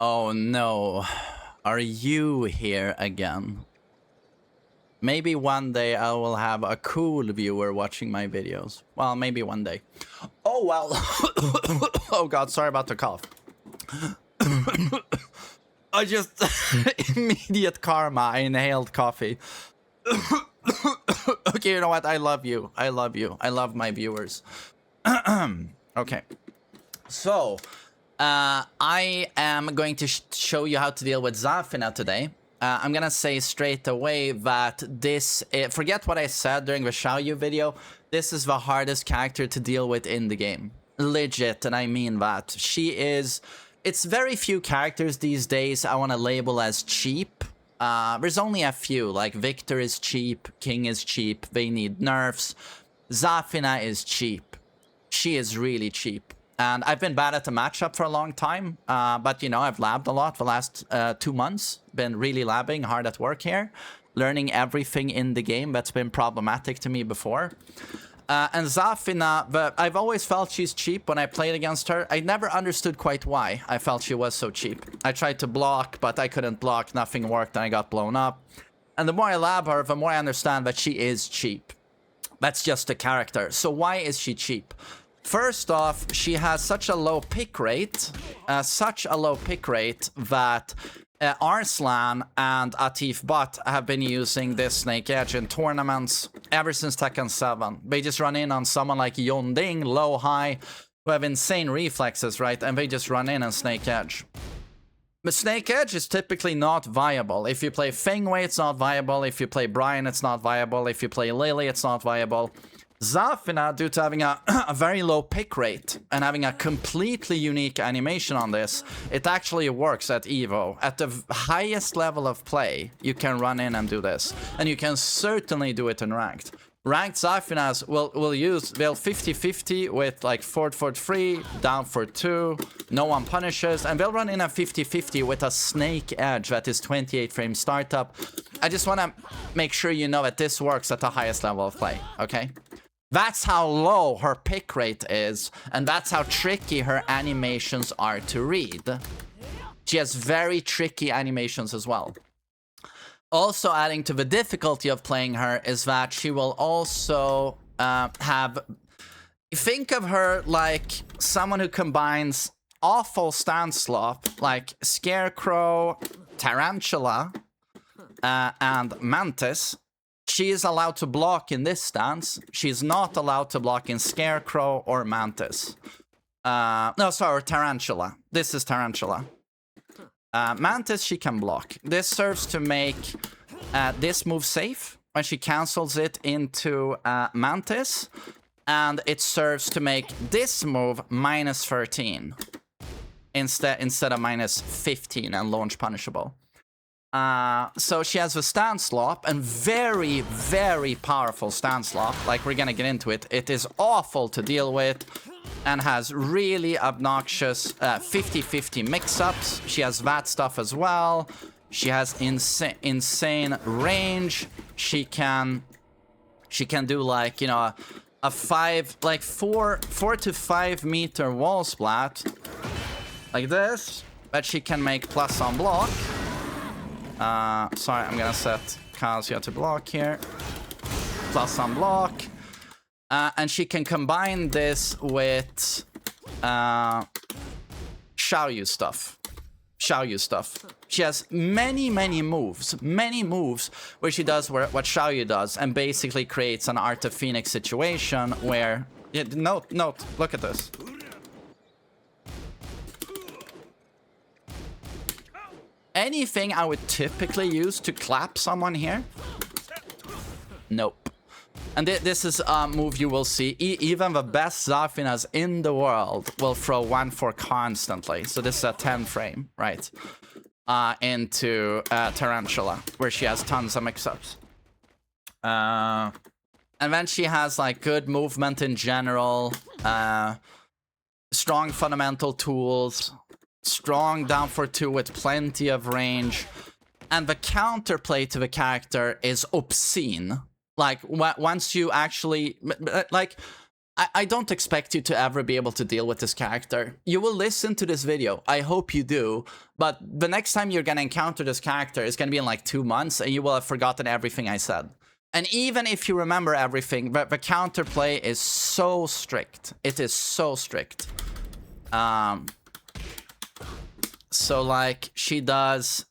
Oh no. Are you here again? Maybe one day I will have a cool viewer watching my videos. Well, maybe one day. Oh, well. Oh, God. Sorry about the cough. I just... immediate karma. I inhaled coffee. Okay, you know what? I love you. I love you. I love my viewers. Okay. So, I am going to show you how to deal with Zafina today. I'm gonna say straight away that this... forget what I said during the Xiaoyu video. This is the hardest character to deal with in the game. Legit, and I mean that. She is... It's very few characters these days I want to label as cheap. There's only a few, like Victor is cheap, King is cheap, they need nerfs. Zafina is cheap. She is really cheap. And I've been bad at the matchup for a long time, but you know, I've labbed a lot the last 2 months. Been really labbing, hard at work here. Learning everything in the game that's been problematic to me before. And Zafina, I've always felt she's cheap when I played against her. I never understood quite why I felt she was so cheap. I tried to block, but I couldn't block. Nothing worked, and I got blown up. And the more I lab her, the more I understand that she is cheap. That's just a character. So why is she cheap? First off, she has such a low pick rate. That... Arslan and Atif Bot have been using this Snake Edge in tournaments ever since Tekken 7. They just run in on someone like Yonding, low, high, who have insane reflexes, right? And they just run in on Snake Edge. But Snake Edge is typically not viable. If you play Fengwei, it's not viable. If you play Brian, it's not viable. If you play Lily, it's not viable. Zafina, due to having a very low pick rate and having a completely unique animation on this, it actually works at Evo. At the highest level of play, you can run in and do this. And you can certainly do it in ranked. Ranked Zafinas will 50-50 with like forward 3, down for 2, no one punishes, and they'll run in a 50-50 with a Snake Edge that is 28 frame startup. I just want to make sure you know that this works at the highest level of play, okay? That's how low her pick rate is, and that's how tricky her animations are to read. She has very tricky animations as well. Also adding to the difficulty of playing her is that she will also have... Think of her like someone who combines awful stance slop, like Scarecrow, Tarantula, and Mantis. She is allowed to block in this stance. She's not allowed to block in Scarecrow or Mantis. No, sorry, Tarantula. This is Tarantula. Mantis, she can block. This serves to make this move safe when she cancels it into Mantis. And it serves to make this move minus 13 instead of minus 15 and launch punishable. So she has a stance slop, and very, very powerful stance slop. Like, we're gonna get into it. It is awful to deal with and has really obnoxious 50-50 mix-ups. She has that stuff as well. She has insane range. She can do, like, you know, a 4 to 5 meter wall splat like this, but she can make plus on block. Sorry, I'm gonna set Kazuya to block here. Plus on block. And she can combine this with Xiaoyu stuff. She has many moves where she does what Xiaoyu does, and basically creates an Art of Phoenix situation where... Yeah, note, look at this. Anything I would typically use to clap someone here? Nope. And this is a move you will see. Even the best Zafinas in the world will throw 1-4 constantly. So this is a 10 frame, right? Into Tarantula, where she has tons of mix-ups. And then she has, like, good movement in general. Strong fundamental tools. Strong down for 2 with plenty of range. And the counterplay to the character is obscene. Like, once you actually... Like, I don't expect you to ever be able to deal with this character. You will listen to this video. I hope you do. But the next time you're gonna encounter this character is gonna be in like 2 months, and you will have forgotten everything I said. And even if you remember everything, the counterplay is so strict. It is so strict. So like she does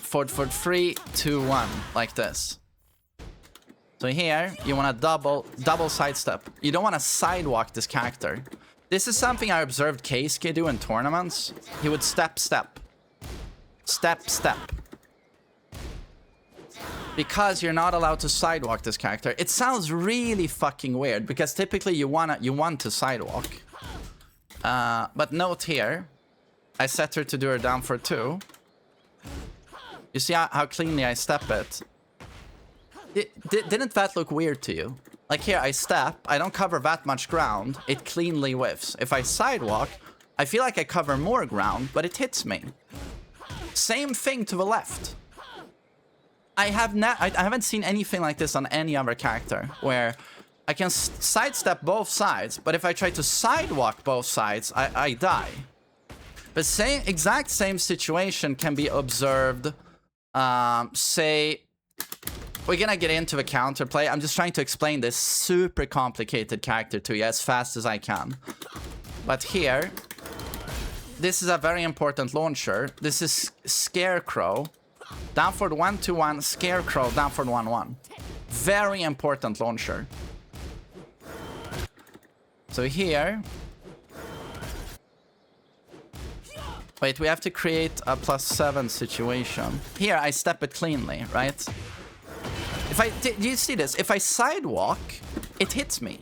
forward 3, 2, 1 like this. So here you want to double sidestep. You don't want to sidewalk this character. This is something I observed Keisuke do in tournaments. He would step. Because you're not allowed to sidewalk this character. It sounds really fucking weird because typically you want to sidewalk. But note here, I set her to do her down for 2. You see how cleanly I step it? Didn't that look weird to you? Like here, I step, I don't cover that much ground, it cleanly whiffs. If I sidewalk, I feel like I cover more ground, but it hits me. Same thing to the left. I haven't seen anything like this on any other character, where I can sidestep both sides, but if I try to sidewalk both sides, I die. The exact same situation can be observed, say... We're gonna get into the counterplay. I'm just trying to explain this super complicated character to you as fast as I can. But here, this is a very important launcher. This is Scarecrow. Down forward 1, 2, 1. Scarecrow, down forward 1, 1. Very important launcher. So here... Wait, we have to create a +7 situation. Here, I step it cleanly, right? Do you see this? If I sidewalk, it hits me.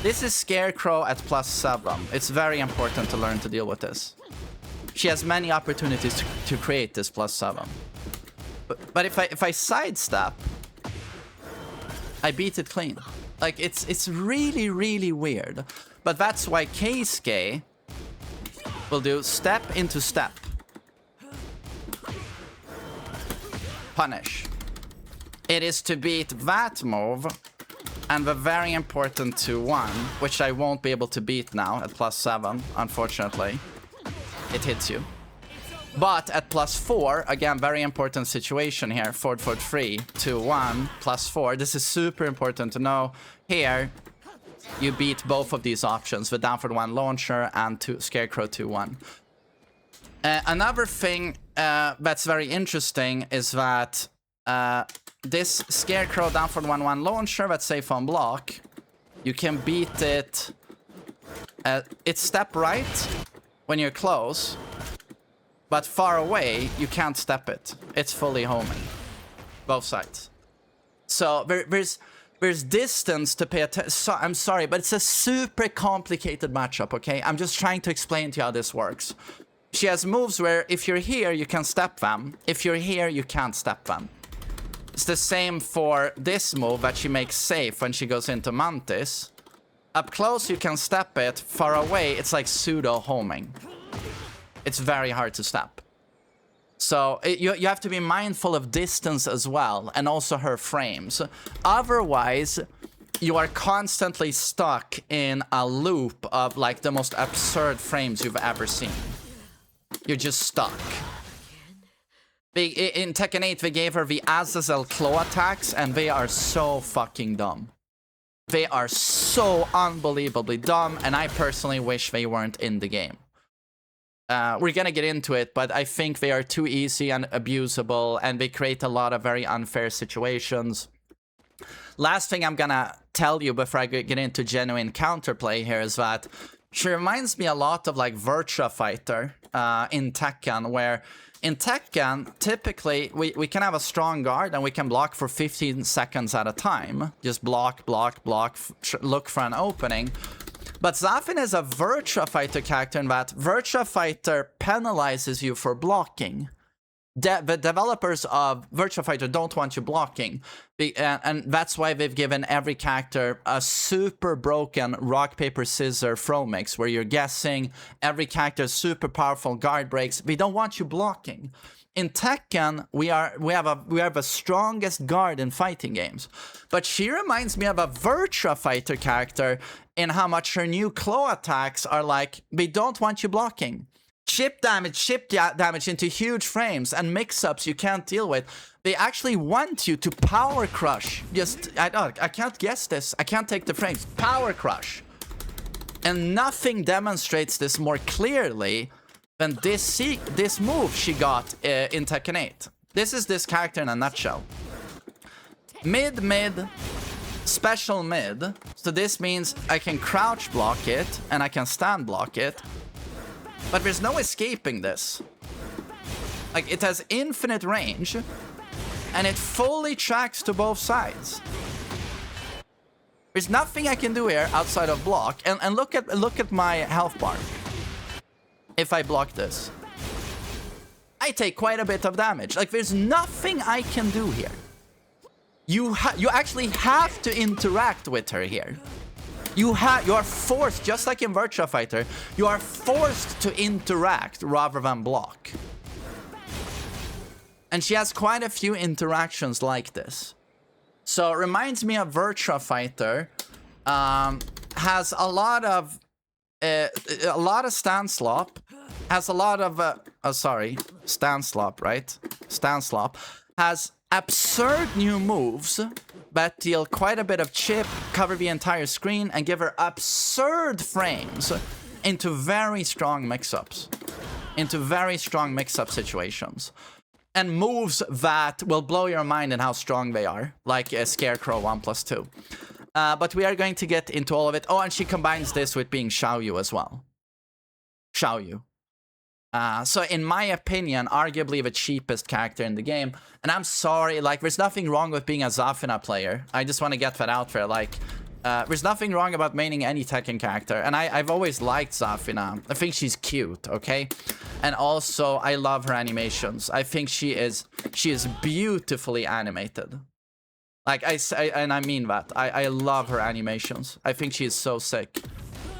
This is Scarecrow at +7. It's very important to learn to deal with this. She has many opportunities to create this +7. But if I sidestep, I beat it clean. Like, it's really, really weird. But that's why Keisuke will do step into step. Punish. It is to beat that move and the very important 2-1, which I won't be able to beat now at +7, unfortunately. It hits you. But at +4, again, very important situation here. Forward 3, 2, 1, +4. This is super important to know. Here, you beat both of these options, the down forward 1 launcher and Scarecrow 2-1. Another thing that's very interesting is that this Scarecrow down forward 1-1 launcher that's safe on block, you can beat it. It's step right when you're close, but far away, you can't step it. It's fully homing. Both sides. So there's distance to pay attention. So, I'm sorry, but it's a super complicated matchup, okay? I'm just trying to explain to you how this works. She has moves where if you're here, you can step them. If you're here, you can't step them. It's the same for this move that she makes safe when she goes into Mantis. Up close, you can step it. Far away, it's like pseudo-homing. It's very hard to step. So you have to be mindful of distance as well, and also her frames. Otherwise, you are constantly stuck in a loop of like the most absurd frames you've ever seen. You're just stuck. In Tekken 8, they gave her the Azel claw attacks, and they are so fucking dumb. They are so unbelievably dumb, and I personally wish they weren't in the game. We're gonna get into it, but I think they are too easy and abusable, and they create a lot of very unfair situations. Last thing I'm gonna tell you before I get into genuine counterplay here is that she reminds me a lot of like Virtua Fighter in Tekken, where in Tekken, typically, we can have a strong guard and we can block for 15 seconds at a time. Just block, block, block, look for an opening. But Zafina is a Virtua Fighter character in that Virtua Fighter penalizes you for blocking. The developers of Virtua Fighter don't want you blocking. And that's why they've given every character a super broken rock, paper, scissors throw mix, where you're guessing every character's super powerful guard breaks. They don't want you blocking. In Tekken, we have the strongest guard in fighting games. But she reminds me of a Virtua Fighter character in how much her new claw attacks are like, they don't want you blocking. Chip damage into huge frames and mix-ups you can't deal with. They actually want you to power crush. I can't guess this. I can't take the frames. Power crush. And nothing demonstrates this more clearly than this move she got in Tekken 8. This is this character in a nutshell. Mid, special mid. So this means I can crouch block it and I can stand block it. But there's no escaping this. Like, it has infinite range and it fully tracks to both sides. There's nothing I can do here outside of block. And look at my health bar. If I block this, I take quite a bit of damage. Like, there's nothing I can do here. You actually have to interact with her here. You are forced, just like in Virtua Fighter, you are forced to interact rather than block. And she has quite a few interactions like this. So it reminds me of Virtua Fighter. Has a lot of stand slop. Has a lot of stand slop, right? Stand slop has absurd new moves that deal quite a bit of chip, cover the entire screen, and give her absurd frames into very strong mix-ups. Into very strong mix-up situations. And moves that will blow your mind in how strong they are. Like a Scarecrow 1+2. But we are going to get into all of it. Oh, and she combines this with being Xiaoyu as well. Xiaoyu. So in my opinion, arguably the cheapest character in the game. And I'm sorry, like, there's nothing wrong with being a Zafina player. I just want to get that out there. Like, there's nothing wrong about maining any Tekken character. And I've always liked Zafina. I think she's cute, okay? And also, I love her animations. I think she is beautifully animated. Like, I mean that. I love her animations. I think she is so sick.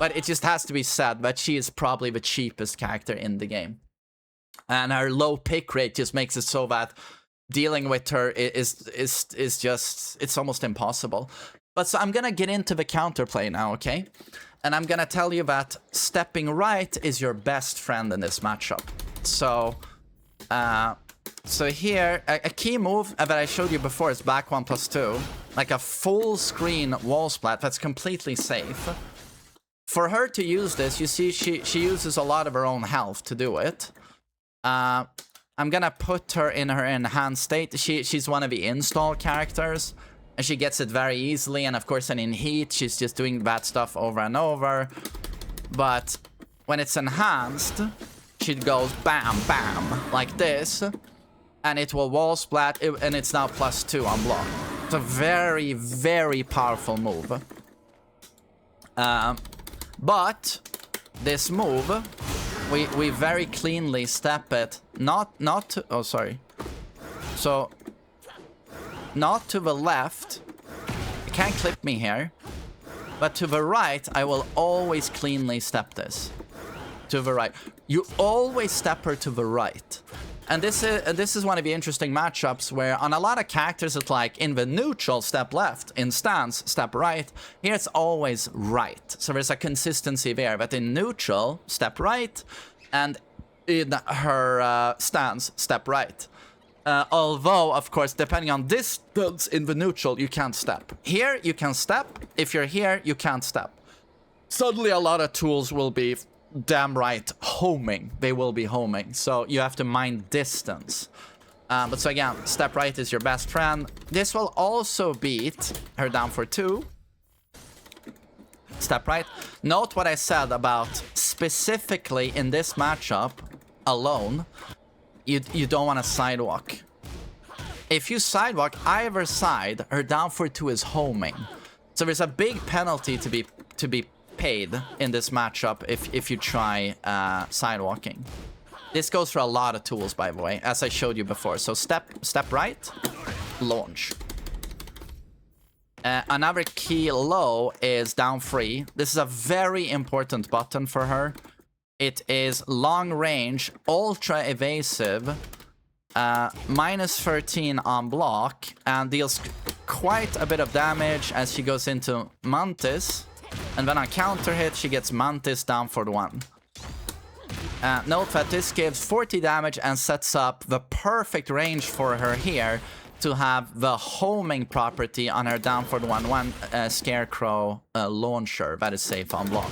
But it just has to be said that she is probably the cheapest character in the game. And her low pick rate just makes it so that dealing with her is just, it's almost impossible. But so I'm gonna get into the counterplay now, okay? And I'm gonna tell you that stepping right is your best friend in this matchup. So, so here, a key move that I showed you before is back 1+2. Like a full screen wall splat that's completely safe. For her to use this, you see she uses a lot of her own health to do it. I'm gonna put her in her enhanced state. She's one of the install characters, and she gets it very easily. And of course, then in heat, she's just doing that stuff over and over. But when it's enhanced, she goes bam, bam, like this. And it will wall splat, and it's now +2 on block. It's a very, very powerful move. But this move, we very cleanly step it, not to, oh sorry. So, not to the left, you can't clip me here, but to the right, I will always cleanly step this. To the right. You always step her to the right. And this is one of the interesting matchups where on a lot of characters it's like in the neutral, step left, in stance, step right. Here it's always right. So there's a consistency there, but in neutral, step right, and in her stance, step right. Although, of course, depending on distance in the neutral, you can't step. Here, you can step. If you're here, you can't step. Suddenly a lot of tools will be damn right homing. They will be homing, so you have to mind distance. But so again, step right is your best friend. This will also beat her down for 2. Step right. Note what I said about specifically in this matchup alone, you don't want to sidewalk. If you sidewalk either side, her down for 2 is homing. So there's a big penalty to be paid in this matchup if you try sidewalking. This goes for a lot of tools, by the way, as I showed you before. So step right, launch. Another key low is down 3. This is a very important button for her. It is long range, ultra evasive, minus 13 on block, and deals quite a bit of damage as she goes into Mantis. And then on counter hit, she gets Mantis down for the 1. Note that this gives 40 damage and sets up the perfect range for her here to have the homing property on her down for the 1/1 Scarecrow launcher that is safe on block.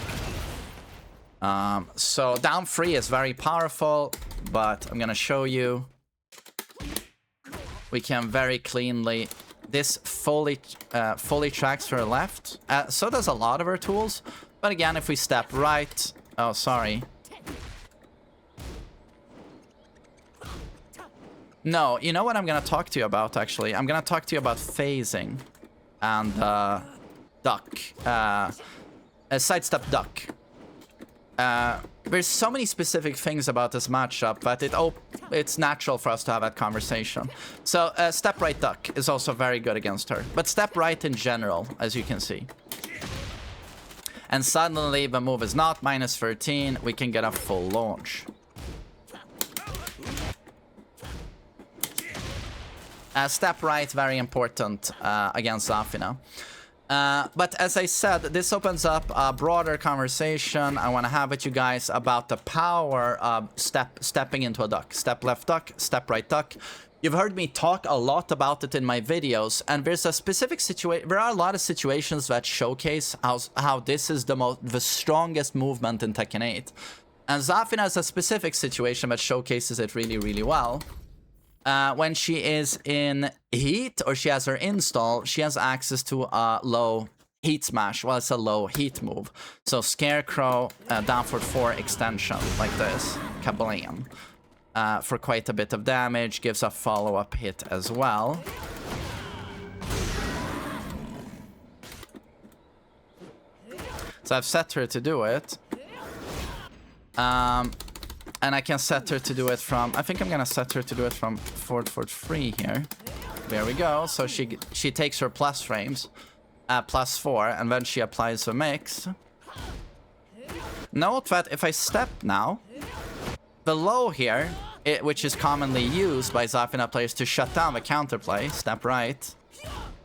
So down 3 is very powerful, but I'm gonna show you. We can very cleanly. This fully tracks her left. So does a lot of her tools. But again, if we step right, oh sorry. No, you know what I'm gonna talk to you about, actually? I'm gonna talk to you about phasing and duck. Sidestep duck. There's so many specific things about this matchup that it's natural for us to have that conversation. So step right duck is also very good against her. But step right in general, as you can see. And suddenly the move is not minus 13. We can get a full launch. Step right, very important against Zafina. But as I said, this opens up a broader conversation I want to have with you guys about the power of stepping into a duck. Step left duck, step right duck. You've heard me talk a lot about it in my videos, and there's a specific situation. There are a lot of situations that showcase how this is the strongest movement in Tekken 8. And Zafina has a specific situation that showcases it really, really well. When she is in heat or she has her install, she has access to a low heat smash. Well, it's a low heat move. So Scarecrow down for 4 extension like this. Kablam. For quite a bit of damage. Gives a follow-up hit as well. So I've set her to do it. And I can set her to do it from... I think I'm gonna set her to do it from forward 3 here. There we go. So she takes her plus frames. Plus 4. And then she applies the mix. Note that if I step now... The low here, which is commonly used by Zafina players to shut down the counterplay. Step right.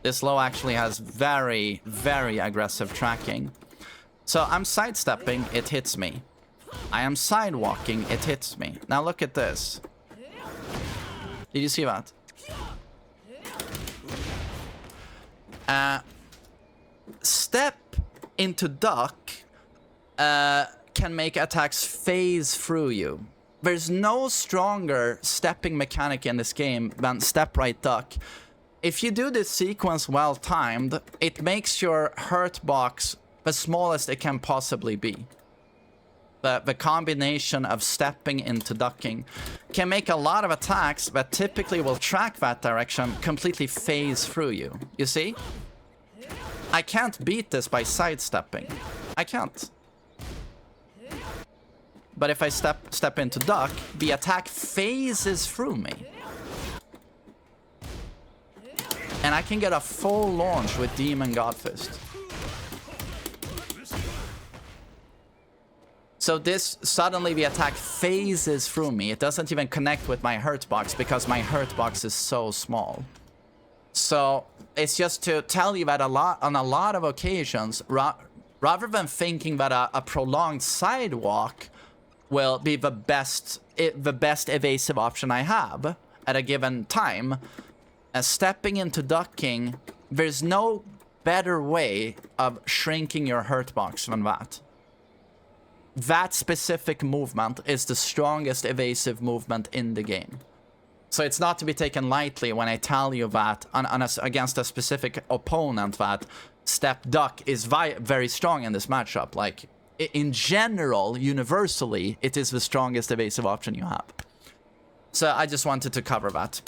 This low actually has very, very aggressive tracking. So I'm sidestepping, it hits me. I am sidewalking, it hits me. Now look at this. Did you see that? Step into duck can make attacks phase through you. There's no stronger stepping mechanic in this game than step right duck. If you do this sequence well timed, it makes your hurt box the smallest it can possibly be. The combination of stepping into ducking can make a lot of attacks that typically will track that direction completely phase through you. You see? I can't beat this by sidestepping. I can't. But if I step into duck, the attack phases through me. And I can get a full launch with Demon Godfist. So this, suddenly the attack phases through me. It doesn't even connect with my hurt box because my hurt box is so small. So it's just to tell you that on a lot of occasions, rather than thinking that a prolonged sidewalk will be the best evasive option I have at a given time, stepping into ducking, there's no better way of shrinking your hurt box than that. That specific movement is the strongest evasive movement in the game. So it's not to be taken lightly when I tell you that against a specific opponent that step duck is very strong in this matchup. Like, in general, universally, it is the strongest evasive option you have. So I just wanted to cover that.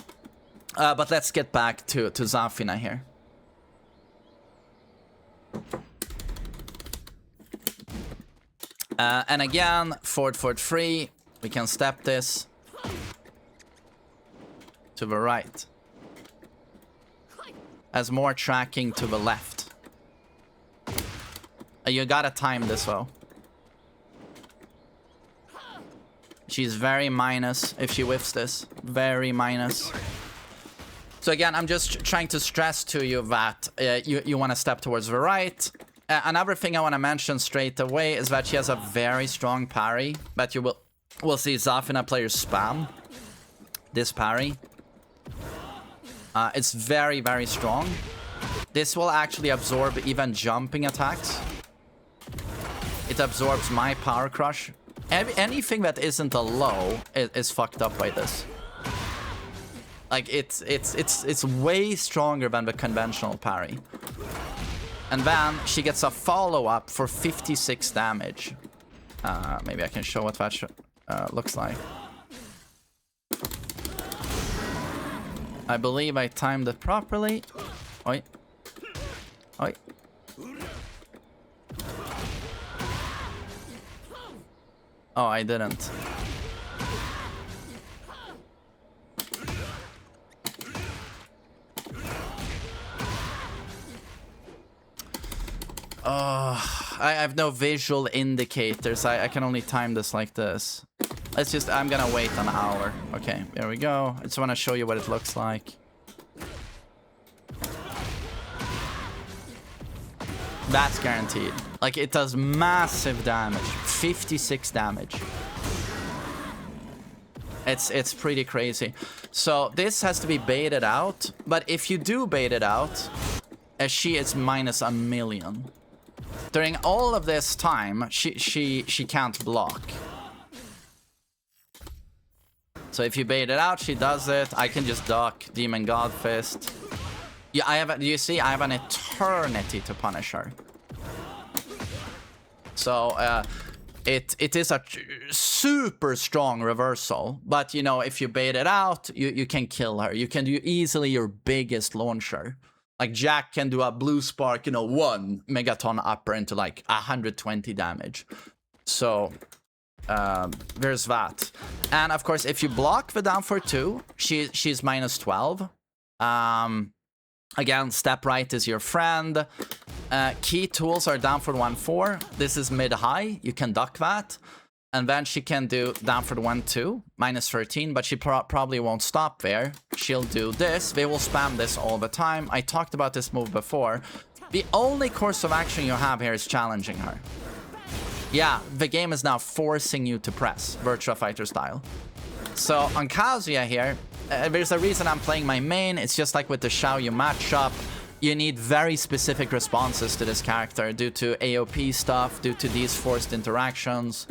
But let's get back to Zafina here. And again, forward 3, we can step this to the right. As more tracking to the left. You gotta time this though. She's very minus if she whiffs this. Very minus. So again, I'm just trying to stress to you that you want to step towards the right. Another thing I want to mention straight away is that she has a very strong parry that you will see Zafina players spam. This parry. It's very, very strong. This will actually absorb even jumping attacks. It absorbs my power crush. Anything that isn't a low is fucked up by this. Like it's way stronger than the conventional parry. And then she gets a follow-up for 56 damage. Maybe I can show what that looks like. I believe I timed it properly. Oi. Oi. Oh, I didn't. I have no visual indicators. I can only time this like this. Let's just... I'm gonna wait an hour. Okay, there we go. I just want to show you what it looks like. That's guaranteed. Like, it does massive damage. 56 damage. It's pretty crazy. So, this has to be baited out. But if you do bait it out, she is minus 1,000,000. During all of this time, she can't block. So if you bait it out, she does it. I can just duck Demon God Fist. Yeah, you see, I have an eternity to punish her. So it is a super strong reversal. But you know, if you bait it out, you can kill her. You can do easily your biggest launcher. Like Jack can do a blue spark, you know, 1 megaton upper into like 120 damage. So there's that. And of course, if you block the down for 2, she's minus 12. Again, step right is your friend. Key tools are down for 1-4. This is mid-high. You can duck that. And then she can do down for 1-2, minus 13, but she probably won't stop there. She'll do this. They will spam this all the time. I talked about this move before. The only course of action you have here is challenging her. Yeah, the game is now forcing you to press, Virtua Fighter style. So on Kazuya here, there's a reason I'm playing my main. It's just like with the Xiaoyu matchup. You need very specific responses to this character due to AOP stuff, due to these forced interactions.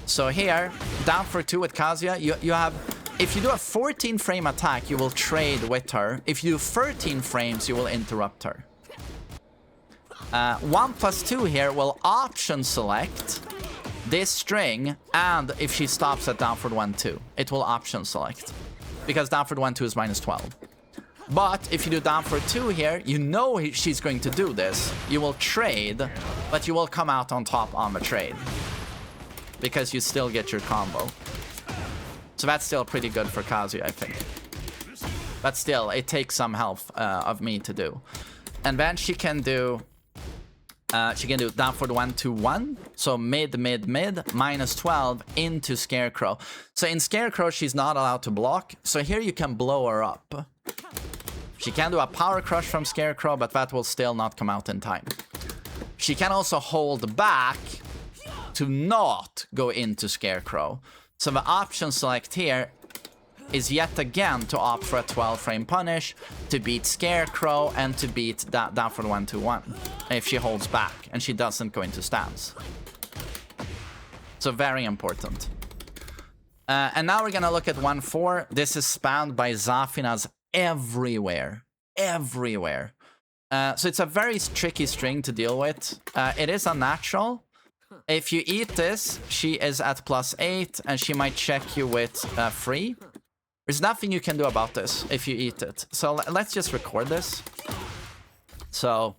So here, down for 2 with Kazuya, you have... If you do a 14 frame attack, you will trade with her. If you do 13 frames, you will interrupt her. 1+2 here will option select this string, and if she stops at down for 1-2, it will option select. Because down for 1-2 is minus 12. But if you do down for 2 here, you know she's going to do this. You will trade, but you will come out on top on the trade. Because you still get your combo. So that's still pretty good for Kazuya, I think. But still, it takes some help of me to do. And then she can do down for the 1-2-1. So mid, minus 12 into Scarecrow. So in Scarecrow, she's not allowed to block. So here you can blow her up. She can do a power crush from Scarecrow, but that will still not come out in time. She can also hold back to not go into Scarecrow. So the option select here is yet again to opt for a 12 frame punish to beat Scarecrow and to beat down for the 1-2-1 if she holds back and she doesn't go into stance. So very important. And now we're gonna look at 1-4. This is spammed by Zafina's everywhere. Everywhere. So it's a very tricky string to deal with. It is unnatural. If you eat this, she is at +8 and she might check you with free. There's nothing you can do about this if you eat it. So let's just record this. So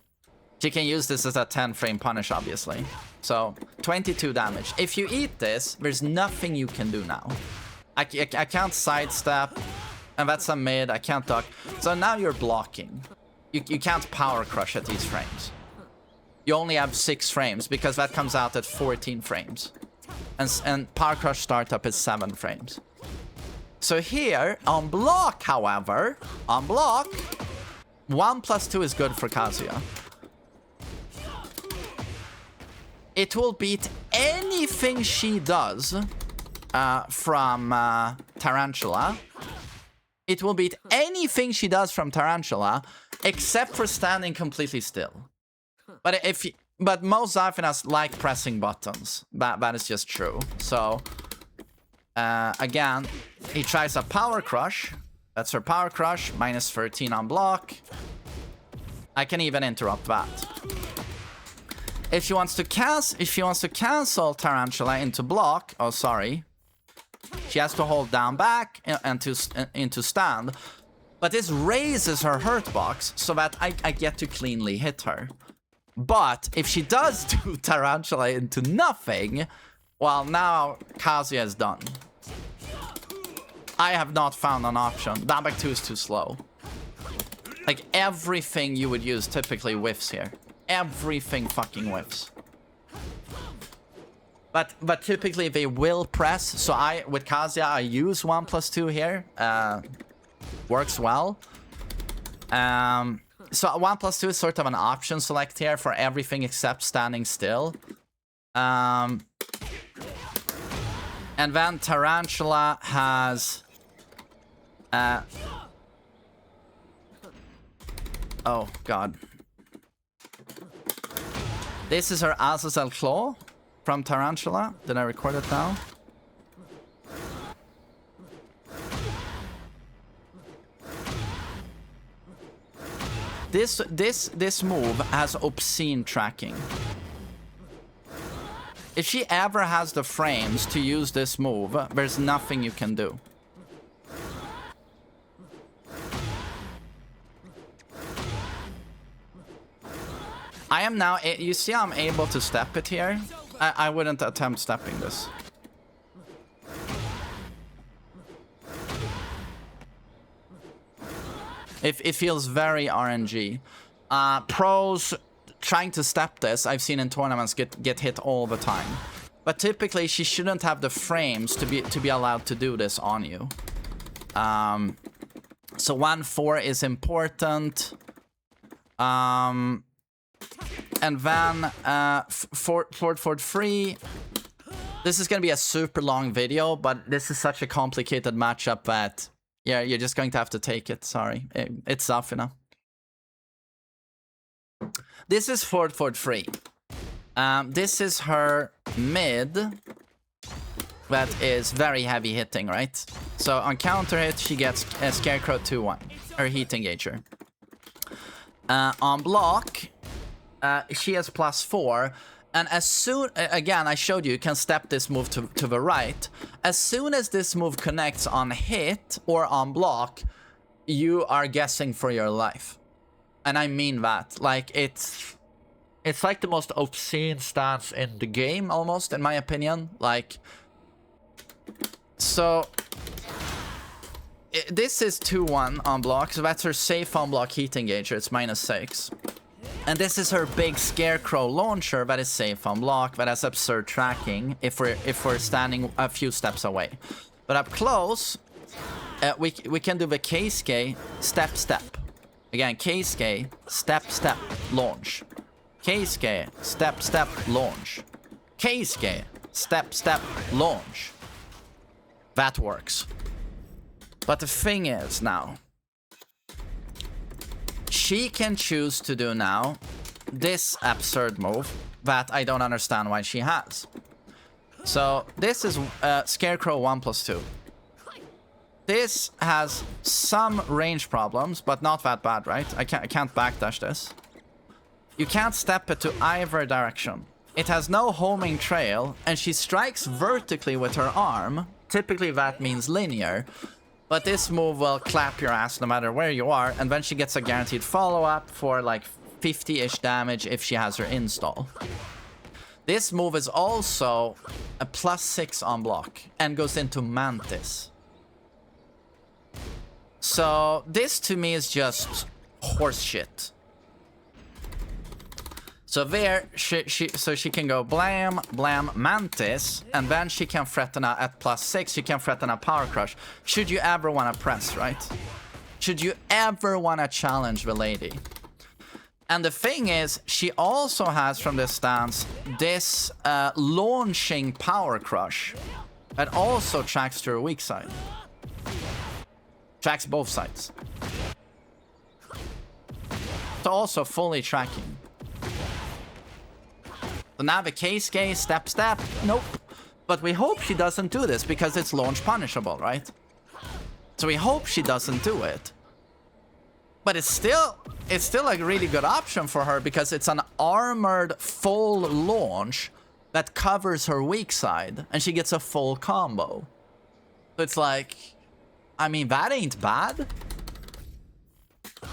she can use this as a 10 frame punish, obviously. So 22 damage. If you eat this, there's nothing you can do now. I can't sidestep, and that's a mid. I can't duck. So now you're blocking. You can't power crush at these frames. You only have 6 frames because that comes out at 14 frames. And Power Crush startup is 7 frames. So here, on block, however, on block, 1+2 is good for Kazuya. It will beat anything she does from Tarantula. It will beat anything she does from Tarantula, except for standing completely still. But most Zafinas like pressing buttons. That is just true. So, again, he tries a Power Crush. That's her Power Crush, minus 13 on block. I can even interrupt that. If she wants to cancel Tarantula into block, oh sorry, she has to hold down back and into stand. But this raises her hurt box so that I get to cleanly hit her. But if she does do Tarantula into nothing, well, now Kazuya is done. I have not found an option. Down back 2 is too slow. Like, everything you would use typically whiffs here. Everything fucking whiffs. But typically they will press. So with Kazuya, I use 1+2 here. Works well. So 1+2 is sort of an option select here for everything except standing still. And then Tarantula has... oh, God. This is her Azel Claw from Tarantula. Did I record it now? This move has obscene tracking. If she ever has the frames to use this move, there's nothing you can do. I am now, you see I'm able to step it here? I wouldn't attempt stepping this. It feels very RNG. Pros trying to step this, I've seen in tournaments get hit all the time. But typically she shouldn't have the frames to be allowed to do this on you. So 1-4 is important. And then forward 3. This is gonna be a super long video, but this is such a complicated matchup that yeah, you're just going to have to take it. Sorry, it's Zafina. This is forward 3. This is her mid that is very heavy hitting, right? So on counter hit, she gets a Scarecrow 2-1, her heat engager. On block, she has +4, and as soon, again, I showed you can step this move to the right. As soon as this move connects on hit or on block, you are guessing for your life. And I mean that. Like, it's like the most obscene stance in the game, almost, in my opinion. Like, so this is 2-1 on block, so that's her safe on block heat engager. It's -6. And this is her big Scarecrow launcher that is safe on block, that has absurd tracking if we're standing a few steps away. But up close, we can do the Keisuke step. Again, Keisuke step launch. Keisuke step launch. Keisuke step launch. That works. But the thing is now, she can choose to do now this absurd move that I don't understand why she has. So this is Scarecrow 1+2. This has some range problems, but not that bad, right? I can't backdash this. You can't step it to either direction. It has no homing trail, and she strikes vertically with her arm. Typically that means linear. But this move will clap your ass no matter where you are, and then she gets a guaranteed follow-up for like 50-ish damage if she has her install. This move is also a +6 on block and goes into Mantis. So this to me is just horse shit. So there, she can go blam, blam, mantis, and then she can threaten at +6, she can threaten a power crush. Should you ever want to press, right? Should you ever want to challenge the lady? And the thing is, she also has from this stance this launching power crush that also tracks to her weak side. Tracks both sides. So also fully tracking. So now the K-Skate, step, nope. But we hope she doesn't do this because it's launch punishable, right? So we hope she doesn't do it. But it's still a really good option for her because it's an armored full launch that covers her weak side and she gets a full combo. So it's like, I mean, that ain't bad.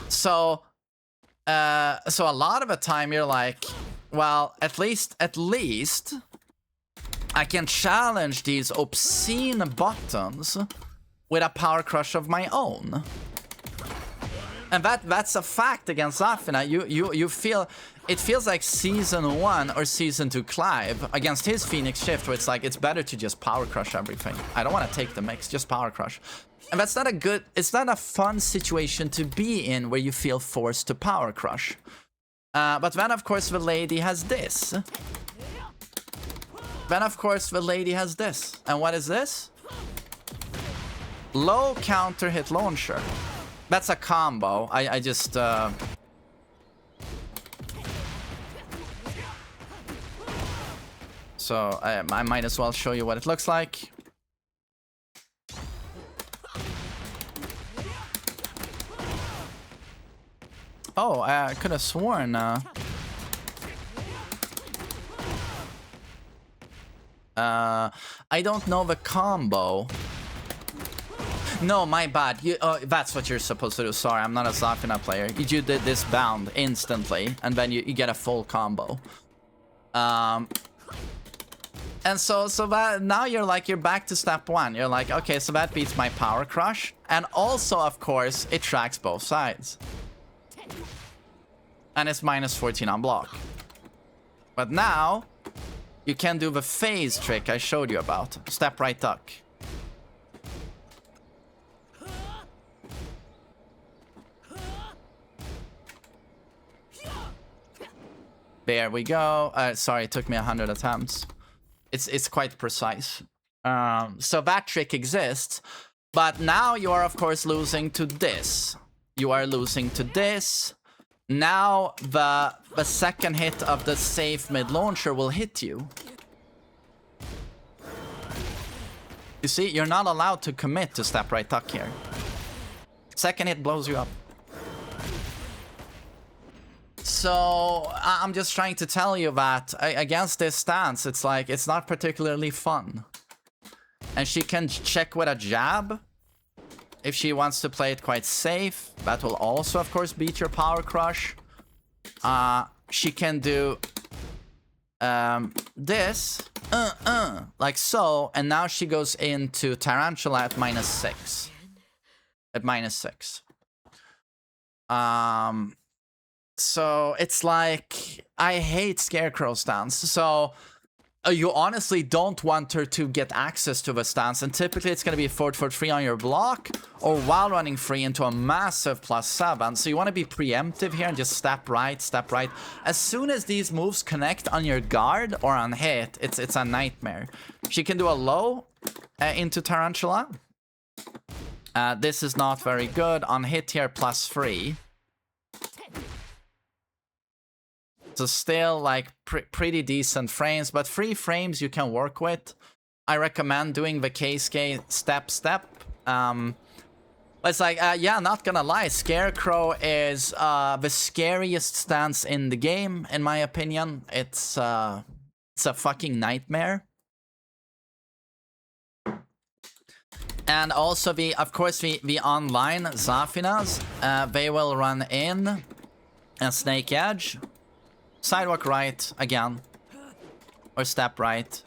So a lot of the time you're like, well, at least I can challenge these obscene buttons with a power crush of my own. And that's a fact against Zafina. You feel, it feels like season 1 or season 2 Clive against his Phoenix Shift, where it's like, it's better to just power crush everything. I don't want to take the mix, just power crush. And that's not a good, it's not a fun situation to be in where you feel forced to power crush. But then of course the lady has this. Then of course the lady has this. And what is this? Low counter hit launcher. That's a combo. I just so I might as well show you what it looks like. Oh, I could have sworn I don't know the combo. No, my bad. That's what you're supposed to do. Sorry, I'm not a Zafina player. You did this bound instantly, and then you get a full combo. And so that now you're back to step 1. You're like, okay, so that beats my power crush, and also, of course, it tracks both sides. And it's -14 on block. But now you can do the phase trick I showed you about. Step right duck. There we go. Sorry, it took me 100 attempts. It's quite precise. So that trick exists, but now you are of course losing to this. You are losing to this. Now the second hit of the safe mid launcher will hit you. You see, you're not allowed to commit to step right duck here. Second hit blows you up. So I'm just trying to tell you that against this stance, it's like, it's not particularly fun. And she can check with a jab if she wants to play it quite safe. That will also, of course, beat your power crush. She can do this, like so, and now she goes into Tarantula at -6. At -6. So it's like, I hate Scarecrow stance. So you honestly don't want her to get access to the stance, and typically it's going to be forward 3 on your block, or while running free into a massive +7. So you want to be preemptive here and just step right, step right. As soon as these moves connect on your guard or on hit, it's a nightmare. She can do a low into Tarantula. This is not very good. On hit here, +3. So still like pretty decent frames, but 3 frames you can work with. I recommend doing the K-Skate step. But it's like, yeah, not gonna lie, Scarecrow is the scariest stance in the game, in my opinion. It's a fucking nightmare. And also of course the online Zafinas, they will run in a snake edge. Sidewalk right, again. Or step right.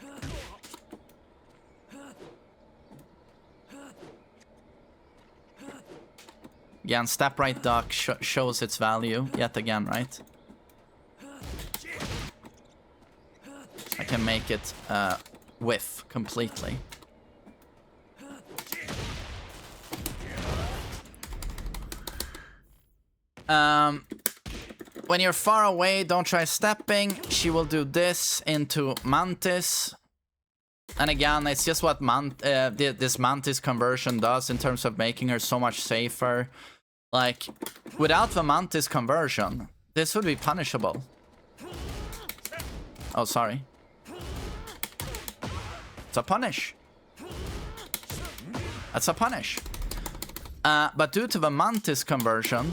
Again, step right duck shows its value, yet again, right? can make it whiff completely. When you're far away, don't try stepping. She will do this into Mantis. And again, it's just what this Mantis conversion does in terms of making her so much safer. Like, without the Mantis conversion, this would be punishable. Oh, sorry. It's a punish. That's a punish. But due to the Mantis conversion,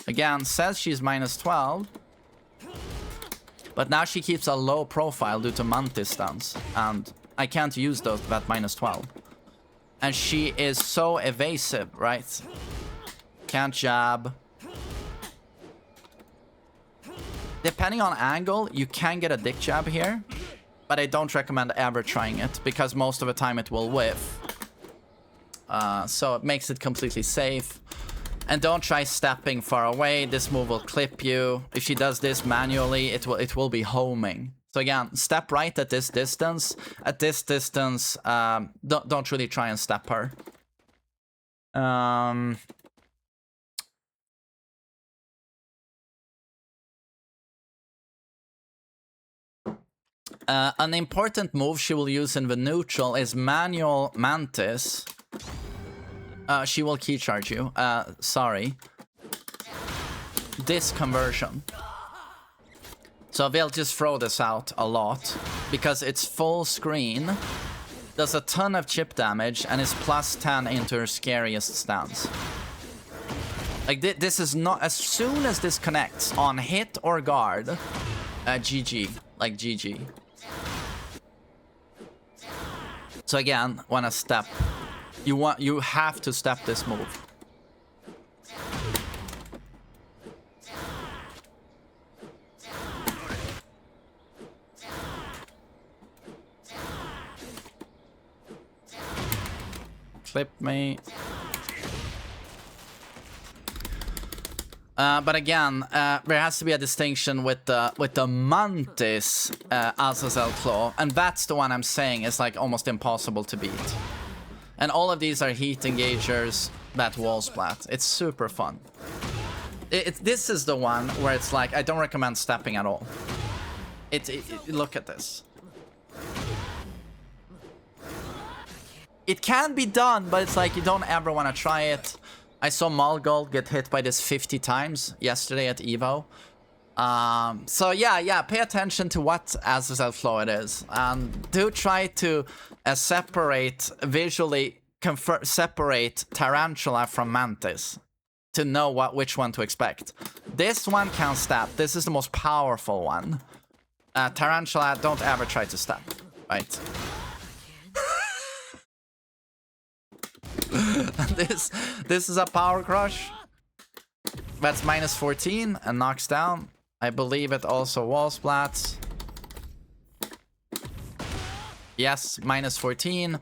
again, says she's -12. But now she keeps a low profile due to Mantis stuns. And I can't use that -12. And she is so evasive, right? Can't jab. Depending on angle, you can get a dick jab here. But I don't recommend ever trying it, because most of the time it will whiff. So it makes it completely safe. And don't try stepping far away. This move will clip you. If she does this manually, it will be homing. So again, step right at this distance. At this distance, don't really try and step her. An important move she will use in the neutral is manual Mantis. She will key charge you. Sorry. This conversion. So they'll just throw this out a lot. Because it's full screen. Does a ton of chip damage. And is +10 into her scariest stance. Like, this is not... As soon as this connects on hit or guard... GG. Like, GG. So again, when a step... You have to step this move. Clip me. But again, there has to be a distinction with the Mantis Azel claw, and that's the one I'm saying is like almost impossible to beat. And all of these are heat engagers that wall splat. It's super fun. This is the one where it's like, I don't recommend stepping at all. Look at this. It can be done, but it's like you don't ever want to try it. I saw Malgold get hit by this 50 times yesterday at Evo. So yeah, pay attention to what Azazel flow it is. And do try to visually separate Tarantula from Mantis to know which one to expect. This one can step. This is the most powerful one. Tarantula, don't ever try to step, right? This is a power crush. That's -14 and knocks down. I believe it also wall splats. Yes, -14.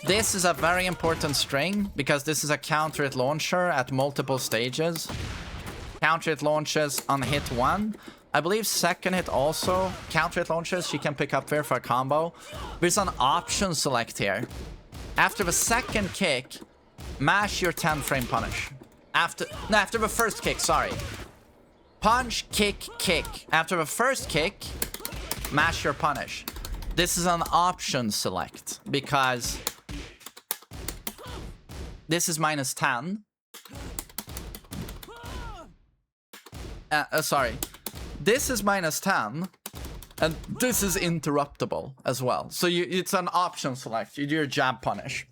This is a very important string because this is a counter hit launcher at multiple stages. Counter hit launches on hit 1. I believe second hit also. Counter hit launches she can pick up there for a combo. There's an option select here. After the second kick, mash your 10 frame punish. After the first kick, sorry. Punch, kick, kick. After the first kick, mash your punish. This is an option select because this is -10. Sorry. This is -10. And this is interruptible as well. So it's an option select. You do your jab punish.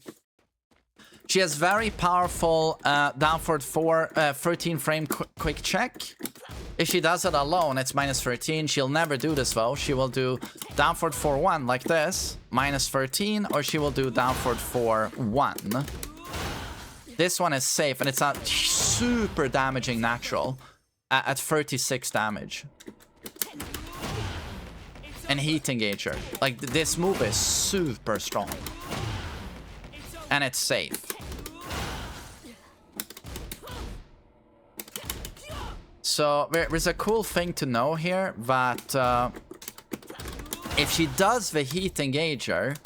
She has very powerful down forward 13 frame quick check. If she does it alone, it's -13. She'll never do this though. She will do down forward 4-1 like this, -13, or she will do down forward 4-1. This one is safe, and it's a super damaging natural at 36 damage. And heat engager. Like, this move is super strong. And it's safe. So there's a cool thing to know here that If she does the heat engager,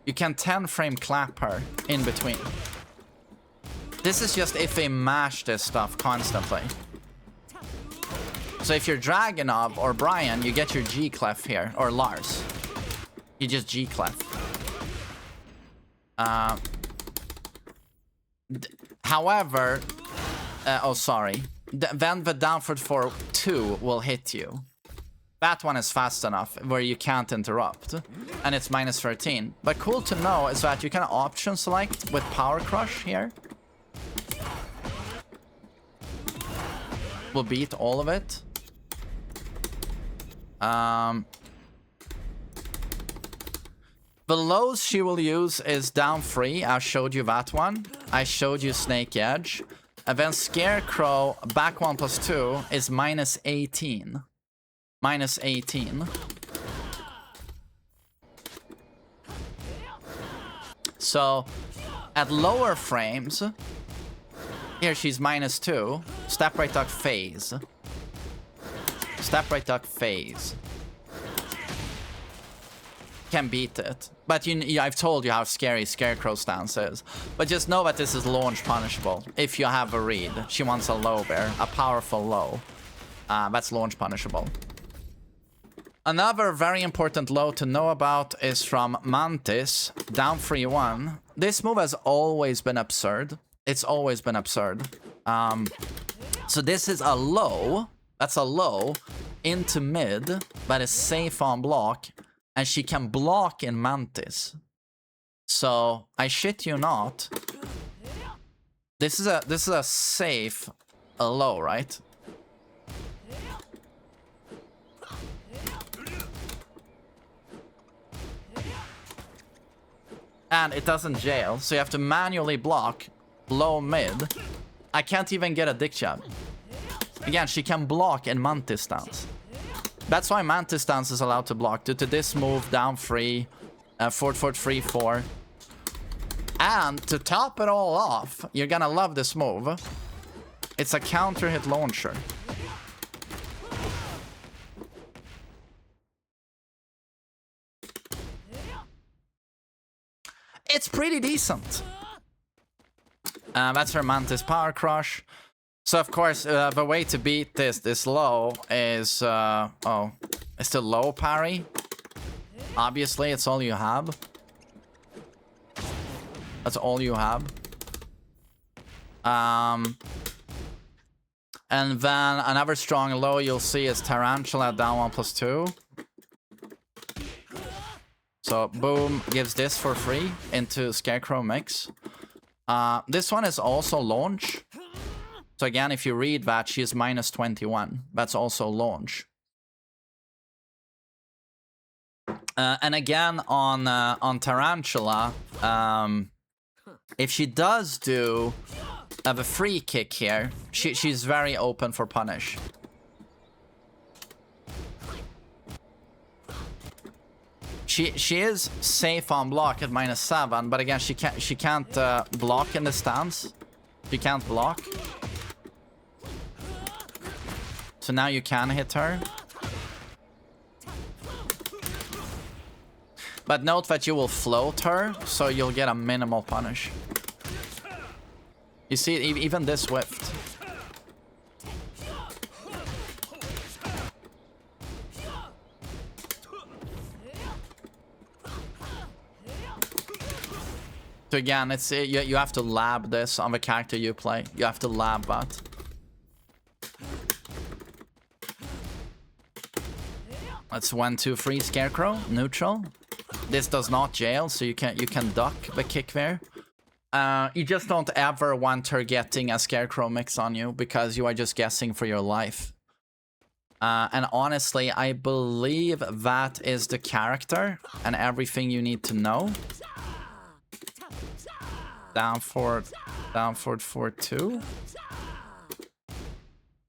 you can 10 frame clap her in between. This is just if they mash this stuff constantly. So if you're Dragonov or Brian, you get your G clef here, or Lars. You just G clef. However, oh sorry. Then the downward for 2 will hit you. That one is fast enough where you can't interrupt. And it's minus 13. But cool to know is that you can option select with Power Crush here. We'll beat all of it. The lows she will use is down 3. I showed you that one. I showed you Snake Edge. And then Scarecrow, back 1 plus 2 is minus 18. Minus 18. So, at lower frames, here she's minus 2. Step right duck phase. Step right duck phase. Can beat it. But I've told you how scary Scarecrow stance is. But just know that this is launch punishable. If you have a read. She wants a low bear. A powerful low. That's launch punishable. Another very important low to know about is from Mantis. Down 3-1. This move has always been absurd. It's always been absurd. So this is a low. That's a low into mid. That is safe on block. And she can block in Mantis. So, I shit you not. This is a safe low, right? And it doesn't jail, so you have to manually block low mid. I can't even get a dick jab. Again, she can block in Mantis stance. That's why Mantis stance is allowed to block. Due to this move, down 3, forward 3-4. And to top it all off, you're gonna love this move. It's a counter hit launcher. It's pretty decent. That's her Mantis Power Crush. So of course, the way to beat this low is, it's the low parry. Obviously, it's all you have. That's all you have. And then another strong low you'll see is Tarantula down 1 plus 2. So boom, gives this for free into Scarecrow mix. This one is also launch. So again, if you read that, she is minus 21. That's also launch. And again, on Tarantula, if she does do have a free kick here, she's very open for punish. She is safe on block at minus 7, but again, she can't block in the stance. She can't block. So now you can hit her. But note that you will float her, so you'll get a minimal punish. You see, even this whiffed. So again, it's you have to lab this on the character you play. You have to lab that. That's 1, 2, 3 Scarecrow, neutral. This does not jail, so you can duck the kick there. You just don't ever want her getting a Scarecrow mix on you because you are just guessing for your life. And honestly, I believe that is the character and everything you need to know. Down forward 4-2.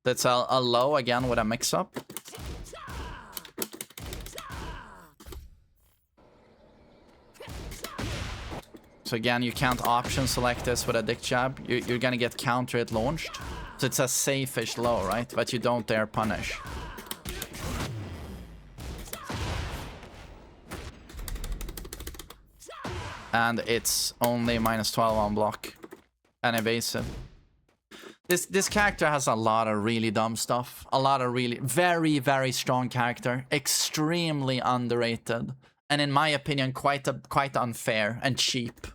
That's a low again with a mix-up. So again, you can't option select this with a dick jab. You're gonna get counter it launched. So it's a safe-ish low, right? But you don't dare punish. And it's only -12 on block. And evasive. This character has a lot of really dumb stuff. A lot of really very, very strong character. Extremely underrated. And in my opinion, quite unfair and cheap.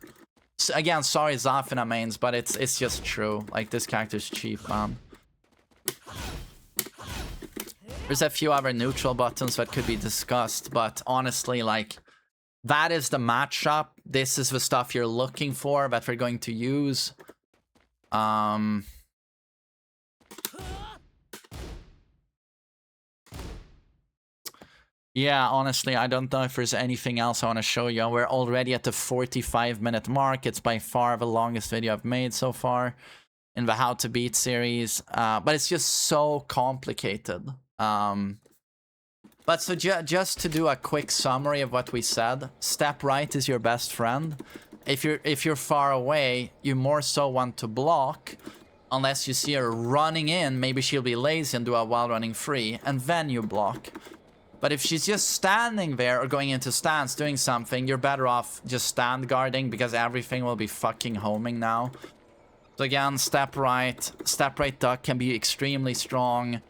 So again, sorry Zafina mains, but it's just true. Like, this character's cheap, man. There's a few other neutral buttons that could be discussed, but honestly, like, that is the matchup. This is the stuff you're looking for that we're going to use. Yeah, honestly, I don't know if there's anything else I want to show you. We're already at the 45-minute mark. It's by far the longest video I've made so far in the How to Beat series. But it's just so complicated. But so just to do a quick summary of what we said, step right is your best friend. If you're far away, you more so want to block. Unless you see her running in, maybe she'll be lazy and do a while running free, and then you block. But if she's just standing there or going into stance doing something, you're better off just stand guarding because everything will be fucking homing now. So again, step right duck can be extremely strong.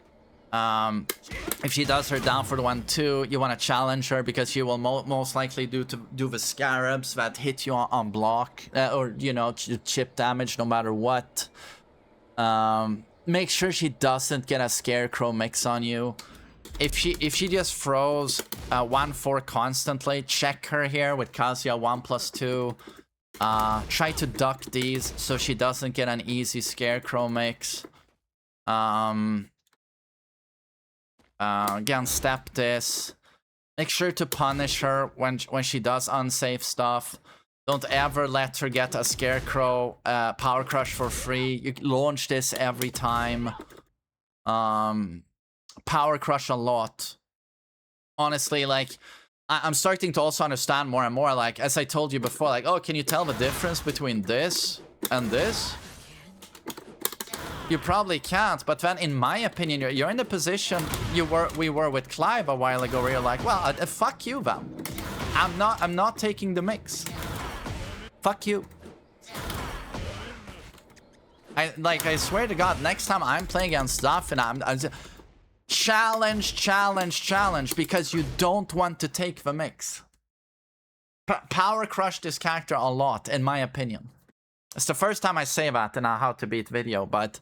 If she does her down for the 1-2, you want to challenge her because she will most likely do the scarabs that hit you on block, or, you know, chip damage no matter what. Make sure she doesn't get a Scarecrow mix on you. If she just throws 1-4 constantly, check her here with Kazuya 1+2. Try to duck these so she doesn't get an easy Scarecrow mix. Again, step this. Make sure to punish her when she does unsafe stuff. Don't ever let her get a Scarecrow Power Crush for free. You launch this every time. Power Crush a lot. Honestly, like, I'm starting to also understand more and more, like, as I told you before, like, oh, can you tell the difference between this and this? You probably can't, but then, in my opinion, you're in the position we were with Clive a while ago, where you're like, well, fuck you, then. I'm not taking the mix. Fuck you. I swear to God, next time I'm playing against Zafina, I'm just, challenge, because you don't want to take the mix. Power crush this character a lot, in my opinion. It's the first time I say that in a How to Beat video, but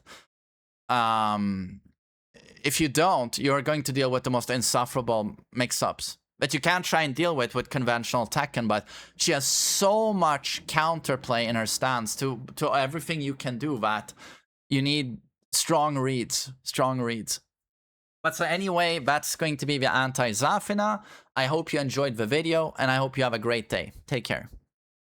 if you don't, you're going to deal with the most insufferable mix-ups that you can't try and deal with conventional Tekken, but she has so much counterplay in her stance to everything you can do that you need strong reads. But so anyway, that's going to be the anti-Zafina. I hope you enjoyed the video, and I hope you have a great day. Take care.